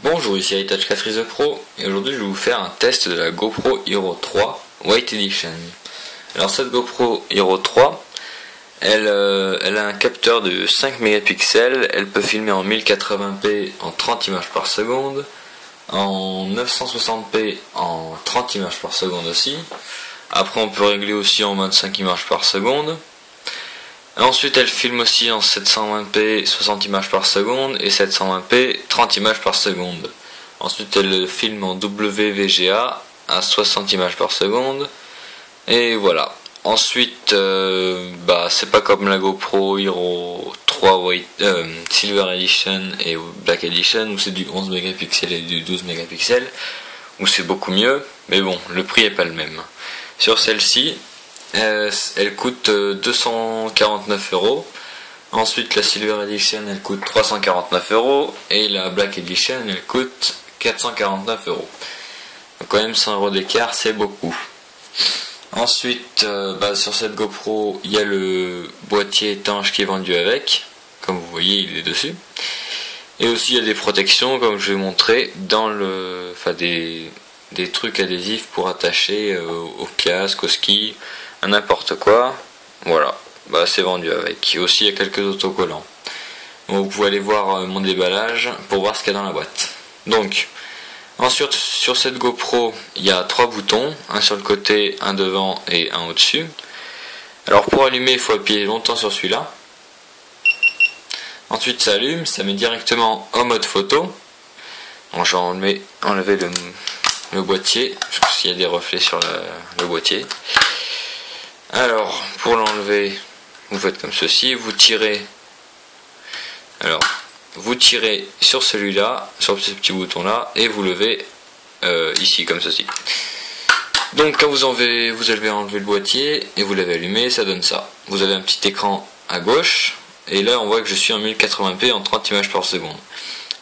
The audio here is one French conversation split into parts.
Bonjour, ici Heritage 4 The Pro et aujourd'hui je vais vous faire un test de la GoPro Hero 3 White Edition. Alors cette GoPro Hero 3, elle a un capteur de 5 mégapixels, elle peut filmer en 1080p en 30 images par seconde, en 960p en 30 images par seconde aussi. Après on peut régler aussi en 25 images par seconde. Ensuite elle filme aussi en 720p 60 images par seconde et 720p 30 images par seconde. Ensuite elle filme en WVGA à 60 images par seconde. Et voilà. Ensuite c'est pas comme la GoPro Hero 3 Silver Edition et Black Edition où c'est du 11 mégapixels et du 12 mégapixels où c'est beaucoup mieux, mais bon, le prix est pas le même. Sur celle-ci, elle coûte 249 €. Ensuite la Silver Edition elle coûte 349 € et la Black Edition elle coûte 449 €. Donc quand même 100 € d'écart, c'est beaucoup. Ensuite sur cette GoPro il y a le boîtier étanche qui est vendu avec, comme vous voyez il est dessus. Et aussi il y a des protections comme je vais montrer dans des trucs adhésifs pour attacher au casque, au ski, à n'importe quoi. Voilà, c'est vendu avec. Et aussi il y a quelques autocollants. Donc, vous pouvez aller voir mon déballage pour voir ce qu'il y a dans la boîte. Donc ensuite sur cette GoPro il y a 3 boutons, un sur le côté, un devant et un au-dessus. Alors pour allumer il faut appuyer longtemps sur celui-là. Ensuite ça allume, ça met directement en mode photo. Donc je vais enlever le boîtier, parce qu'il y a des reflets sur le boîtier. Alors pour l'enlever vous faites comme ceci, vous tirez sur celui-là, sur ce petit bouton là, et vous levez ici comme ceci. Donc quand vous avez enlevé le boîtier et vous l'avez allumé, ça donne ça. Vous avez un petit écran à gauche et là on voit que je suis en 1080p en 30 images par seconde.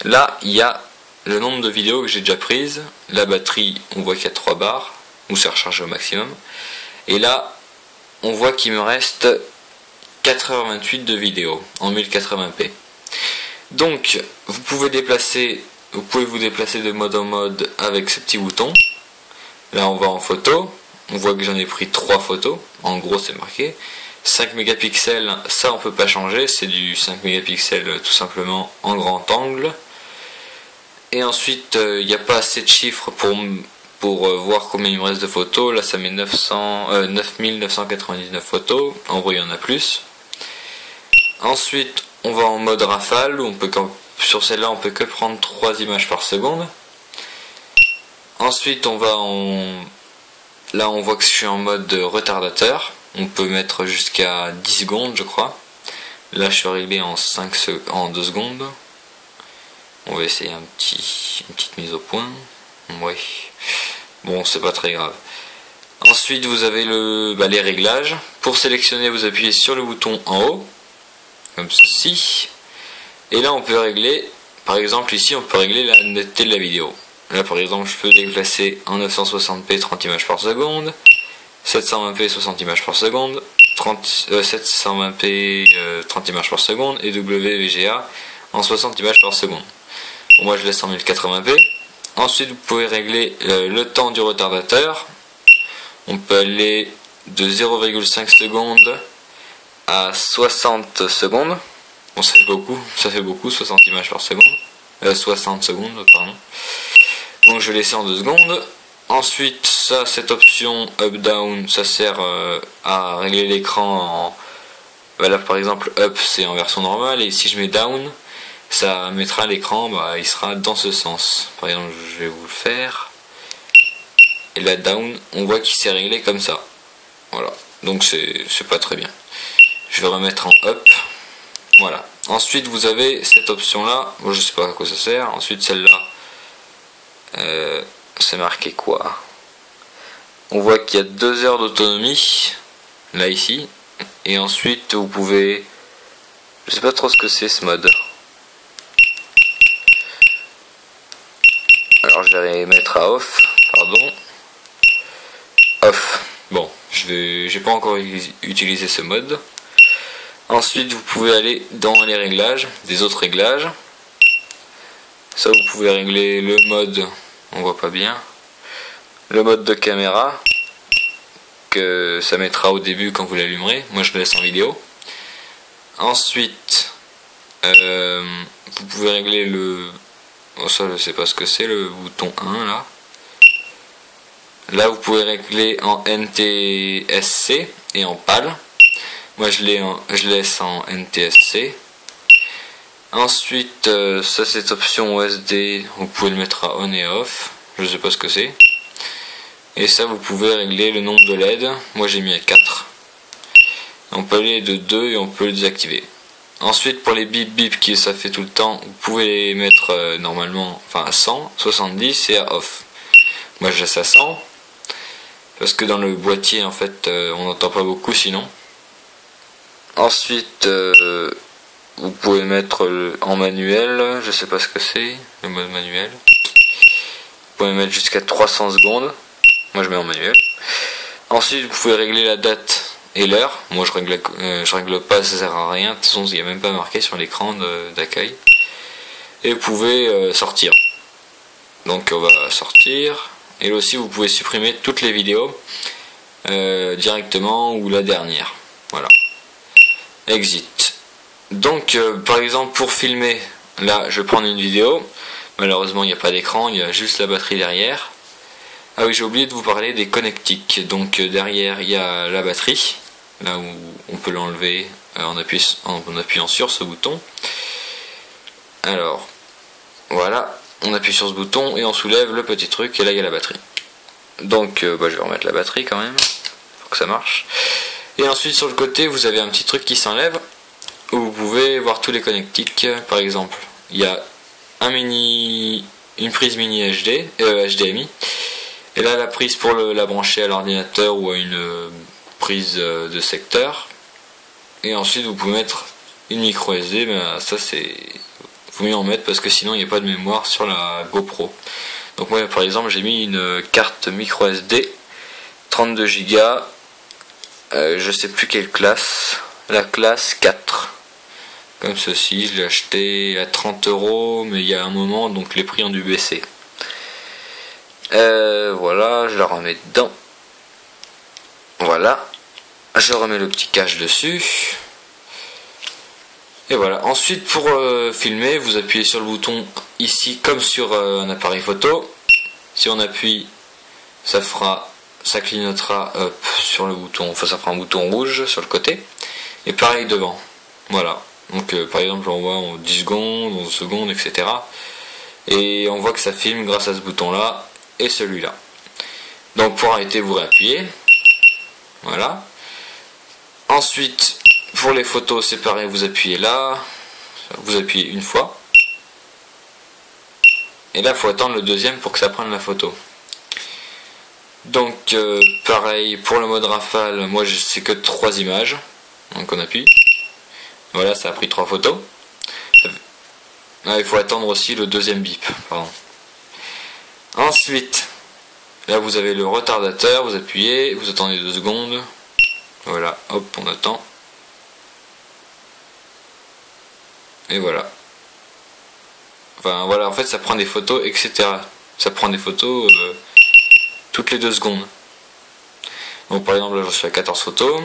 Là il y a le nombre de vidéos que j'ai déjà prises. La batterie, on voit qu'il y a 3 barres, où c'est rechargé au maximum. Et là, on voit qu'il me reste 4h28 de vidéos en 1080p. Donc, vous pouvez vous déplacer de mode en mode avec ce petit bouton. Là, on va en photo. On voit que j'en ai pris 3 photos. En gros, c'est marqué. 5 mégapixels, ça on peut pas changer. C'est du 5 mégapixels tout simplement en grand angle. Et ensuite, il n'y a pas assez de chiffres pour voir combien il me reste de photos. Là, ça met 9999 photos. En vrai, il y en a plus. Ensuite, on va en mode rafale. Où sur celle-là, on peut que prendre 3 images par seconde. Ensuite, là, on voit que je suis en mode retardateur. On peut mettre jusqu'à 10 secondes, je crois. Là, je suis réglé en 2 secondes. On va essayer une petite mise au point. Ouais. Bon, c'est pas très grave. Ensuite, vous avez les réglages. Pour sélectionner, vous appuyez sur le bouton en haut, comme ceci. Et là, on peut régler, par exemple, ici, on peut régler la netteté de la vidéo. Là, par exemple, je peux déplacer en 960p 30 images par seconde, 720p 60 images par seconde, 720p 30 images par seconde et WVGA en 60 images par seconde. Bon, moi je laisse en 1080p. Ensuite vous pouvez régler le temps du retardateur. On peut aller de 0,5 secondes à 60 secondes. Bon, ça fait beaucoup 60 images par seconde. 60 secondes pardon. Donc je vais laisser en 2 secondes. Ensuite cette option up down ça sert à régler l'écran en... Là par exemple up c'est en version normale et si je mets down ça mettra l'écran, il sera dans ce sens. Par exemple, je vais vous le faire. Et la down, on voit qu'il s'est réglé comme ça. Voilà. Donc c'est pas très bien. Je vais remettre en up. Voilà. Ensuite, vous avez cette option-là. Bon, je sais pas à quoi ça sert. Ensuite, celle-là. C'est marqué quoi? On voit qu'il y a 2 heures d'autonomie. Là, ici. Et ensuite, vous pouvez... Je sais pas trop ce que c'est ce mode. Alors je vais mettre à off, pardon. Off. Bon, j'ai pas encore utilisé ce mode. Ensuite, vous pouvez aller dans les réglages, des autres réglages. Ça, vous pouvez régler le mode, on voit pas bien, le mode de caméra que ça mettra au début quand vous l'allumerez. Moi je le laisse en vidéo. Ensuite vous pouvez régler le, oh, ça je sais pas ce que c'est, le bouton 1 là. Là vous pouvez régler en NTSC et en PAL. Moi je laisse en NTSC. Ensuite ça, cette option OSD, vous pouvez le mettre à on et off, je sais pas ce que c'est. Et ça, vous pouvez régler le nombre de LED. Moi j'ai mis à 4. On peut aller de 2 et on peut le désactiver. Ensuite, pour les bip bip qui ça fait tout le temps, vous pouvez les mettre normalement, enfin à 100, 70 et à off. Moi je laisse à 100 parce que dans le boîtier en fait on n'entend pas beaucoup sinon. Ensuite vous pouvez mettre en manuel, je sais pas ce que c'est, le mode manuel. Vous pouvez mettre jusqu'à 300 secondes. Moi je mets en manuel. Ensuite vous pouvez régler la date et l'heure. Moi je règle pas, ça sert à rien. De toute façon il n'y a même pas marqué sur l'écran d'accueil. Et vous pouvez sortir. Donc on va sortir. Et là aussi vous pouvez supprimer toutes les vidéos directement ou la dernière. Voilà. Exit. Donc par exemple pour filmer, là je vais prendre une vidéo. Malheureusement il n'y a pas d'écran, il y a juste la batterie derrière. Ah oui, j'ai oublié de vous parler des connectiques. Donc derrière il y a la batterie, là où on peut l'enlever en appuyant sur ce bouton. Alors voilà, on appuie sur ce bouton et on soulève le petit truc et là il y a la batterie. Donc je vais remettre la batterie quand même pour que ça marche. Et ensuite sur le côté vous avez un petit truc qui s'enlève où vous pouvez voir tous les connectiques. Par exemple il y a une prise mini HDMI. Et là la prise pour la brancher à l'ordinateur ou à une prise de secteur. Et ensuite vous pouvez mettre une micro SD, mais ça c'est, faut mieux en mettre parce que sinon il n'y a pas de mémoire sur la GoPro. Donc moi par exemple j'ai mis une carte micro SD 32 Go, je sais plus quelle classe, la classe 4. Comme ceci, je l'ai acheté à 30 €, mais il y a un moment donc les prix ont dû baisser. Voilà, je la remets dedans. Voilà, je remets le petit cache dessus. Et voilà, ensuite pour filmer, vous appuyez sur le bouton ici comme sur un appareil photo. Si on appuie, ça clignotera sur le bouton, enfin ça fera un bouton rouge sur le côté. Et pareil devant, voilà. Donc par exemple on voit en 10 secondes, 11 secondes, etc. Et on voit que ça filme grâce à ce bouton là et celui-là. Donc pour arrêter vous réappuyez. Voilà. Ensuite pour les photos c'est pareil, vous appuyez là. Vous appuyez une fois. Et là il faut attendre le deuxième pour que ça prenne la photo. Donc pareil pour le mode rafale, moi c'est que 3 images. Donc on appuie. Voilà, ça a pris 3 photos. Ah, il faut attendre aussi le deuxième bip. Pardon. Ensuite, là vous avez le retardateur, vous appuyez, vous attendez 2 secondes. Voilà, hop, on attend. Et voilà. Enfin voilà, en fait ça prend des photos, etc. Ça prend des photos toutes les 2 secondes. Donc par exemple là j'en suis à 14 photos.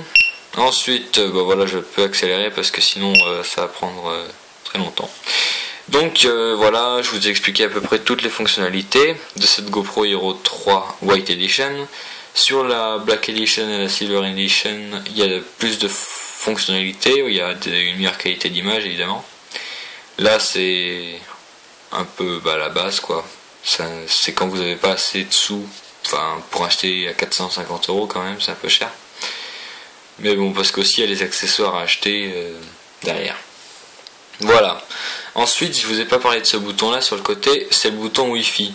Ensuite, voilà, je peux accélérer parce que sinon ça va prendre très longtemps. Donc voilà, je vous ai expliqué à peu près toutes les fonctionnalités de cette GoPro Hero 3 White Edition. Sur la Black Edition et la Silver Edition, il y a plus de fonctionnalités, il y a une meilleure qualité d'image évidemment. Là c'est un peu la base quoi. C'est quand vous n'avez pas assez de sous, enfin pour acheter à 450 € quand même, c'est un peu cher. Mais bon, parce qu'aussi il y a les accessoires à acheter derrière. Voilà. Ensuite, je vous ai pas parlé de ce bouton là sur le côté, c'est le bouton Wi-Fi.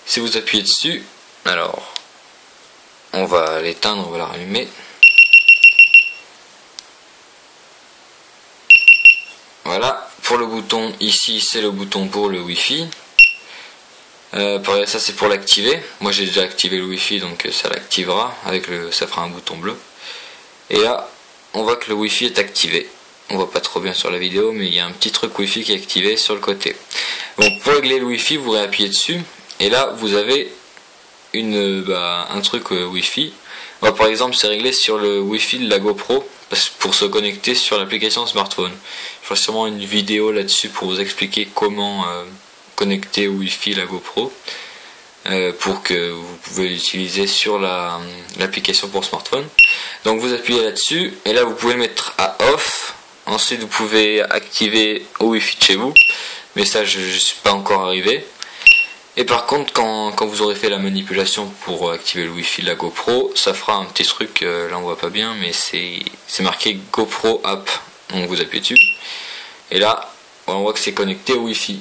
Si vous appuyez dessus, alors on va l'éteindre, on va la rallumer. Voilà. Pour le bouton ici, c'est le bouton pour le Wi-Fi. Pareil, ça c'est pour l'activer. Moi j'ai déjà activé le Wi-Fi, donc ça l'activera avec ça fera un bouton bleu. Et là, on voit que le Wi-Fi est activé. On voit pas trop bien sur la vidéo, mais il y a un petit truc Wi-Fi qui est activé sur le côté. Donc pour régler le Wi-Fi, vous réappuyez dessus et là vous avez un truc Wi-Fi. Moi par exemple c'est réglé sur le Wi-Fi de la GoPro pour se connecter sur l'application smartphone. Je ferai sûrement une vidéo là-dessus pour vous expliquer comment connecter au Wi-Fi la GoPro pour que vous pouvez l'utiliser sur l'application pour smartphone. Donc vous appuyez là-dessus et là vous pouvez le mettre à off. Ensuite vous pouvez activer au Wi-Fi de chez vous, mais ça je suis pas encore arrivé. Et par contre quand vous aurez fait la manipulation pour activer le Wi-Fi de la GoPro, ça fera un petit truc, là on voit pas bien mais c'est marqué GoPro App, donc vous appuyez dessus et là on voit que c'est connecté au Wi-Fi.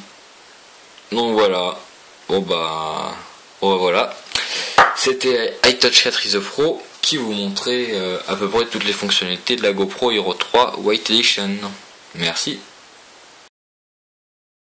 Donc voilà, voilà, c'était iTouch 4 ISO Pro qui vous montrait à peu près toutes les fonctionnalités de la GoPro Hero 3 White Edition. Merci.